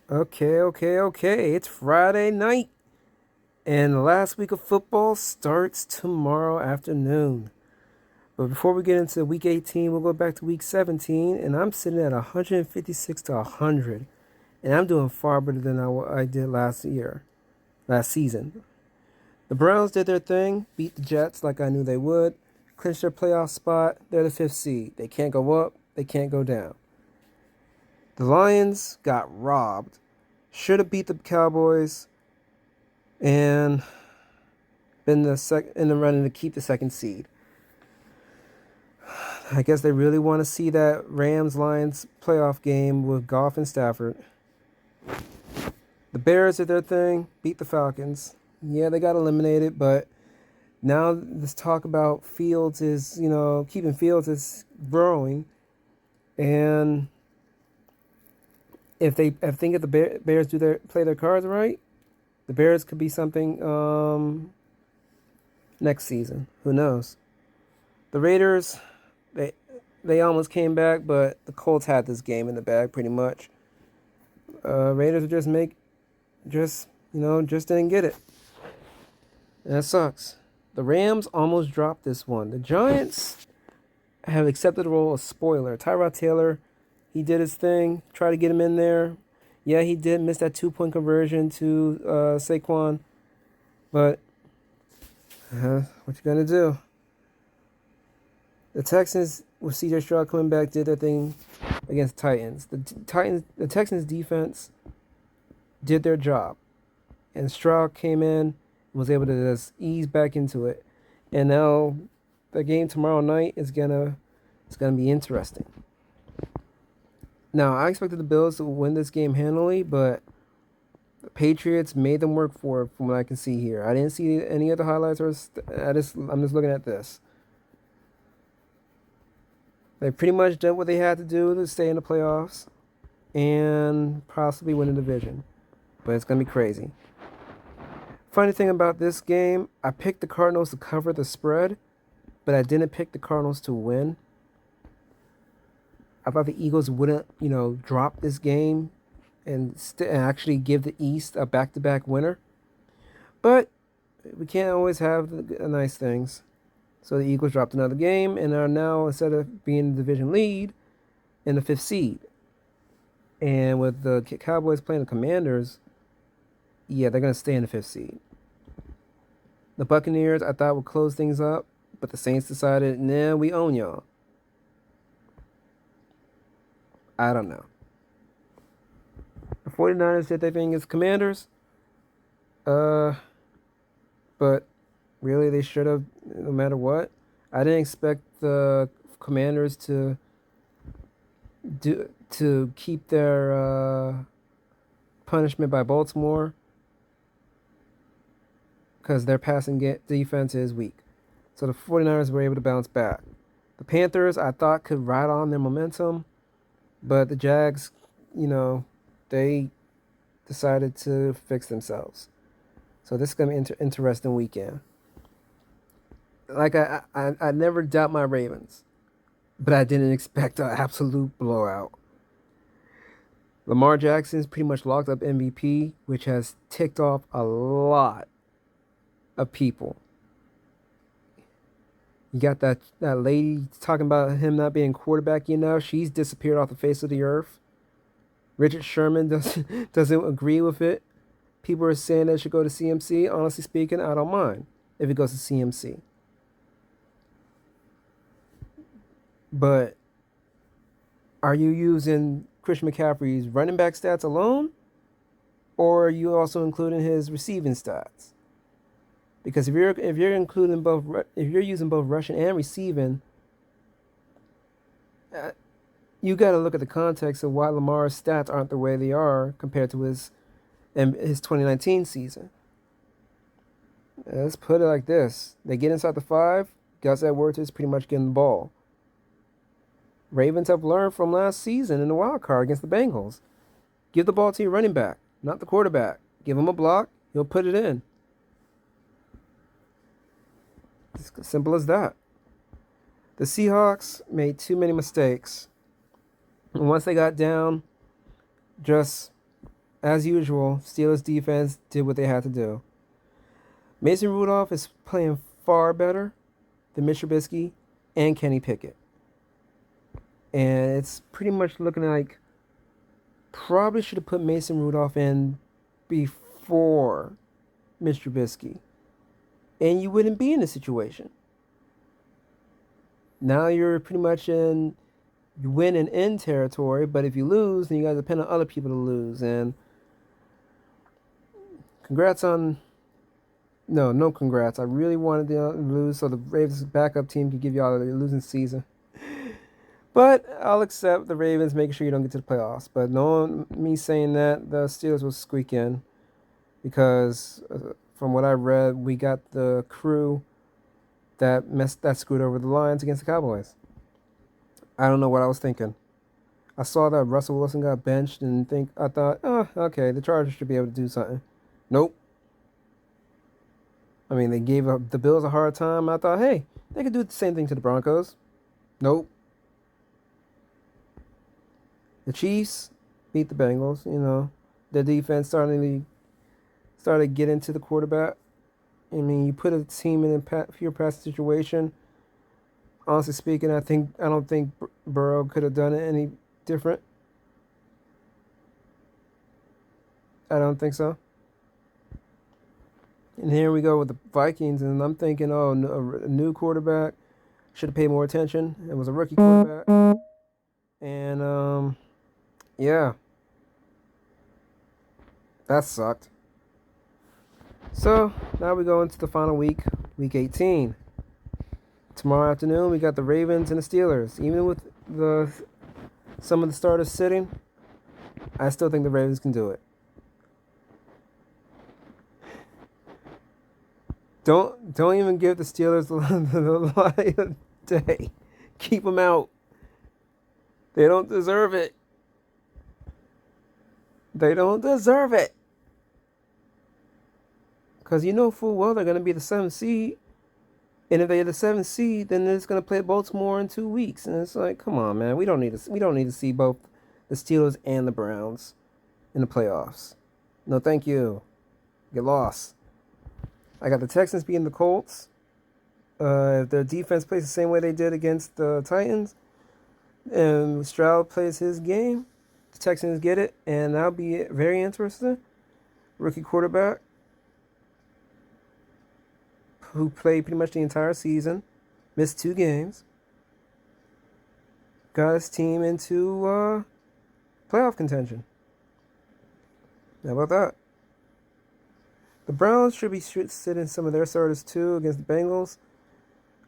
Okay. It's Friday night, and the last week of football starts tomorrow afternoon. But before we get into week 18, we'll go back to week 17, and I'm sitting at 156 to 100, and I'm doing far better than I did last season. The Browns did their thing, beat the Jets like I knew they would, clinched their playoff spot. They're the fifth seed. They can't go up, they can't go down. The Lions got robbed. Should have beat the Cowboys and been in the running to keep the second seed. I guess they really want to see that Rams Lions playoff game with Goff and Stafford. The Bears did their thing, beat the Falcons. Yeah, they got eliminated, but now this talk about Fields is, keeping Fields is growing. And if the Bears play their cards right, the Bears could be something next season. Who knows? The Raiders, they they almost came back, but the Colts had this game in the bag pretty much. Raiders are just didn't get it. And that sucks. The Rams almost dropped this one. The Giants have accepted the role of spoiler. Tyrod Taylor, he did his thing, tried to get him in there. Yeah, he did miss that 2 point conversion to Saquon, but what you gonna do? The Texans with C.J. Stroud coming back did their thing against the Titans. The Texans defense did their job, and Stroud came in and was able to just ease back into it. And now the game tomorrow night is gonna be interesting. Now I expected the Bills to win this game handily, but the Patriots made them work for it from what I can see here. I didn't see any of the highlights I'm just looking at this. They pretty much did what they had to do to stay in the playoffs and possibly win the division. But it's going to be crazy. Funny thing about this game, I picked the Cardinals to cover the spread, but I didn't pick the Cardinals to win. I thought the Eagles wouldn't, drop this game and actually give the East a back-to-back winner. But we can't always have the nice things. So the Eagles dropped another game and are now, instead of being the division lead, in the fifth seed. And with the Cowboys playing the Commanders, yeah, they're going to stay in the fifth seed. The Buccaneers, I thought, would close things up, but the Saints decided, nah, we own y'all. I don't know. The 49ers did their thing as Commanders, uh, but really they should have, no matter what. I didn't expect the Commanders to keep their punishment by Baltimore because their passing defense is weak. So the 49ers were able to bounce back. The Panthers, I thought, could ride on their momentum, but the Jags, they decided to fix themselves. So this is going to be an interesting weekend. Like, I never doubt my Ravens, but I didn't expect an absolute blowout. Lamar Jackson's pretty much locked up MVP, which has ticked off a lot of people. You got that lady talking about him not being quarterback enough. She's disappeared off the face of the earth. Richard Sherman doesn't agree with it. People are saying that it should go to CMC. Honestly speaking, I don't mind if it goes to CMC. But are you using Christian McCaffrey's running back stats alone? Or are you also including his receiving stats? Because if you're including both, if you're using both rushing and receiving, uh, you got to look at the context of why Lamar's stats aren't the way they are compared to his 2019 season. Let's put it like this: they get inside the five. Gus Edwards is pretty much getting the ball. Ravens have learned from last season in the wild card against the Bengals. Give the ball to your running back, not the quarterback. Give him a block, he'll put it in. It's as simple as that. The Seahawks made too many mistakes. And once they got down, just As usual, Steelers defense did what they had to do. Mason Rudolph is playing far better than Mitch Trubisky and Kenny Pickett. And it's pretty much looking like probably should have put Mason Rudolph in before Mitch Trubisky. And you wouldn't be in this situation. Now you're pretty much in you win and end territory, but if you lose, then you got to depend on other people to lose. And congrats on. No, no congrats. I really wanted to lose so the Ravens backup team could give y'all a losing season. But I'll accept the Ravens making sure you don't get to the playoffs. But no, me saying that, the Steelers will squeak in because from what I read, we got the crew that screwed over the Lions against the Cowboys. I don't know what I was thinking. I saw that Russell Wilson got benched and I thought, oh, okay, the Chargers should be able to do something. Nope. I mean, they gave the Bills a hard time. I thought, hey, they could do the same thing to the Broncos. Nope. The Chiefs beat the Bengals. You know, their defense started to get into the quarterback. I mean, you put a team in a pure pass situation. Honestly speaking, I don't think Burrow could have done it any different. I don't think so. And here we go with the Vikings, and I'm thinking, oh, a new quarterback should have paid more attention. It was a rookie quarterback, and yeah, that sucked. So now we go into the final week, week 18. Tomorrow afternoon, we got the Ravens and the Steelers. Even with some of the starters sitting, I still think the Ravens can do it. Don't even give the Steelers the light of day. Keep them out. They don't deserve it. They don't deserve it. Because you know full well they're going to be the 7th seed. And if they're the 7th seed, then they're just going to play Baltimore in 2 weeks. And it's like, come on, man. We don't need to see both the Steelers and the Browns in the playoffs. No, thank you. Get lost. I got the Texans beating the Colts. If their defense plays the same way they did against the Titans, and Stroud plays his game, the Texans get it, and that'll be very interesting. Rookie quarterback who played pretty much the entire season, missed 2 games, got his team into playoff contention. How about that? The Browns should be sitting some of their starters too against the Bengals.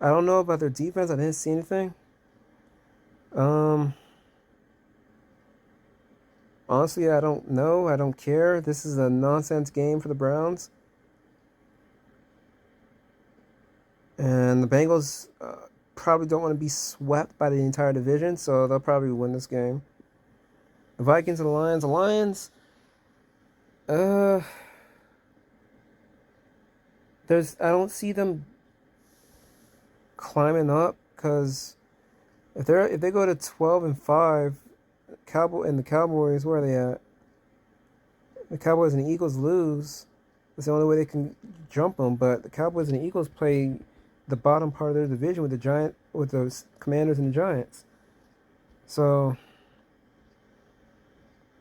I don't know about their defense. I didn't see anything. Honestly, I don't know. I don't care. This is a nonsense game for the Browns. And the Bengals probably don't want to be swept by the entire division, so they'll probably win this game. The Vikings and the Lions. The Lions, I don't see them climbing up because if they go to 12-5, the Cowboys, where are they at? The Cowboys and the Eagles lose. That's the only way they can jump them. But the Cowboys and the Eagles play the bottom part of their division with the Commanders and the Giants. So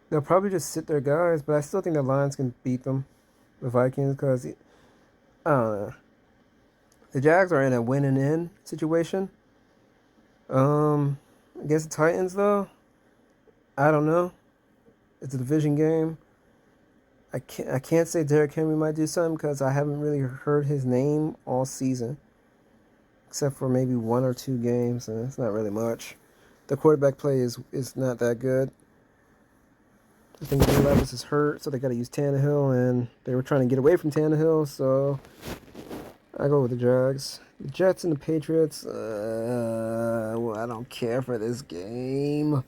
they'll probably just sit their guys, but I still think the Lions can beat them, the Vikings, because I don't know. The Jags are in a win and in situation. Against the Titans though, I don't know. It's a division game. I can't say Derrick Henry might do something because I haven't really heard his name all season, except for maybe 1 or 2 games, and it's not really much. The quarterback play is not that good. I think Will Levis is hurt, so they got to use Tannehill, and they were trying to get away from Tannehill, so I go with the Jags. The Jets and the Patriots, well, I don't care for this game.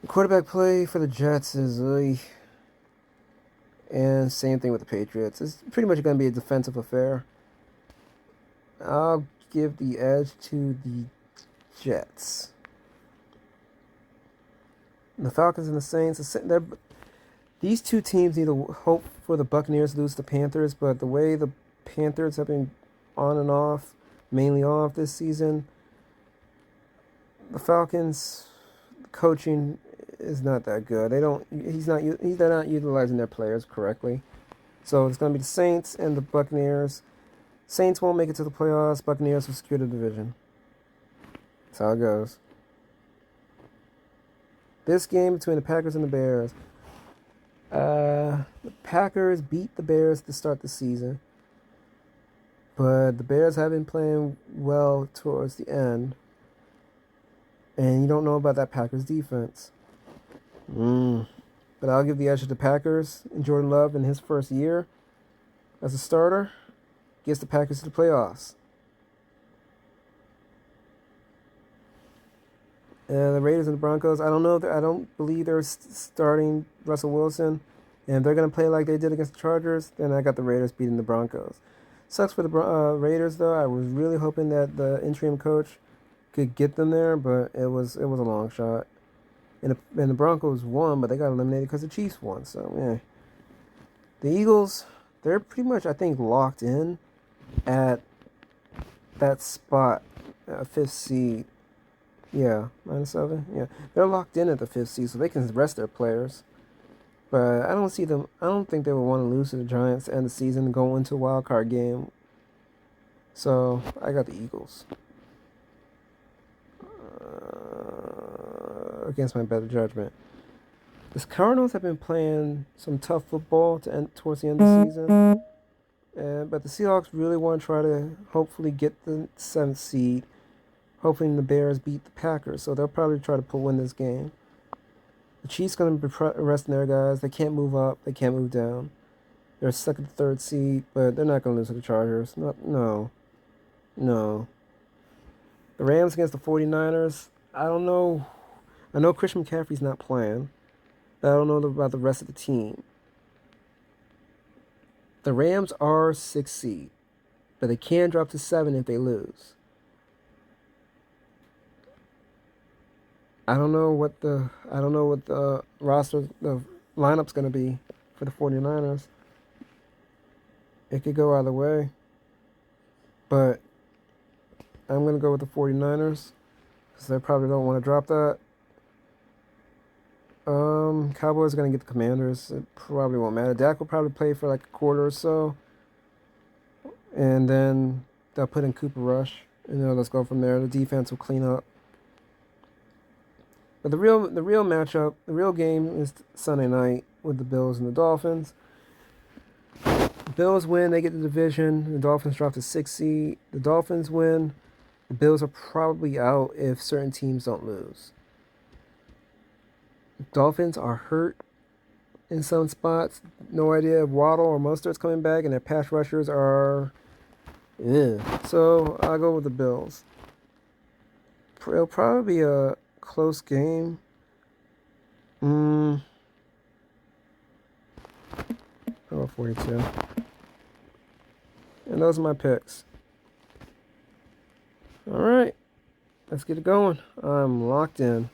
The quarterback play for the Jets is and same thing with the Patriots. It's pretty much going to be a defensive affair. I'll give the edge to the Jets. The Falcons and the Saints, These two teams need to hope for the Buccaneers to lose to the Panthers, but the way the Panthers have been on and off, mainly off this season, the Falcons coaching is not that good. They're not utilizing their players correctly. So it's going to be the Saints and the Buccaneers. Saints won't make it to the playoffs. Buccaneers will secure the division. That's how it goes. This game between the Packers and the Bears. The Packers beat the Bears to start the season, but the Bears have been playing well towards the end, and you don't know about that Packers defense. But I'll give the edge to the Packers. And Jordan Love in his first year as a starter gets the Packers to the playoffs. The Raiders and the Broncos, I don't know. I don't believe they're starting Russell Wilson. And if they're going to play like they did against the Chargers, then I got the Raiders beating the Broncos. Sucks for the Raiders, though. I was really hoping that the interim coach could get them there, but it was a long shot. And the Broncos won, but they got eliminated because the Chiefs won. So, yeah. The Eagles, they're pretty much, I think, locked in at that spot, 5th seed. Yeah, -7. Yeah, they're locked in at the 5th seed, so they can rest their players. But I don't see them. I don't think they would want to lose to the Giants to end the season and go into a wild card game. So I got the Eagles against my better judgment. The Cardinals have been playing some tough football towards the end of the season, but the Seahawks really want to try to hopefully get the 7th seed. Hoping the Bears beat the Packers, so they'll probably try to win this game. The Chiefs going to be resting their guys. They can't move up. They can't move down. They're stuck at the 3rd seed, but they're not going to lose to the Chargers. No. The Rams against the 49ers, I don't know. I know Christian McCaffrey's not playing, but I don't know about the rest of the team. The Rams are 6th seed, but they can drop to 7 if they lose. I don't know what the roster, the lineup's going to be for the 49ers. It could go either way. But I'm going to go with the 49ers because they probably don't want to drop that. Cowboys are going to get the Commanders. It probably won't matter. Dak will probably play for like a quarter or so. And then they'll put in Cooper Rush. And let's go from there. The defense will clean up. But the real matchup, the real game is Sunday night with the Bills and the Dolphins. The Bills win, they get the division. The Dolphins drop to 6th seed. The Dolphins win. The Bills are probably out if certain teams don't lose. The Dolphins are hurt in some spots. No idea if Waddle or Mostert's coming back, and their pass rushers are... So I'll go with the Bills. It'll probably be a close game. How about 42? And those are my picks. All right, let's get it going. I'm locked in.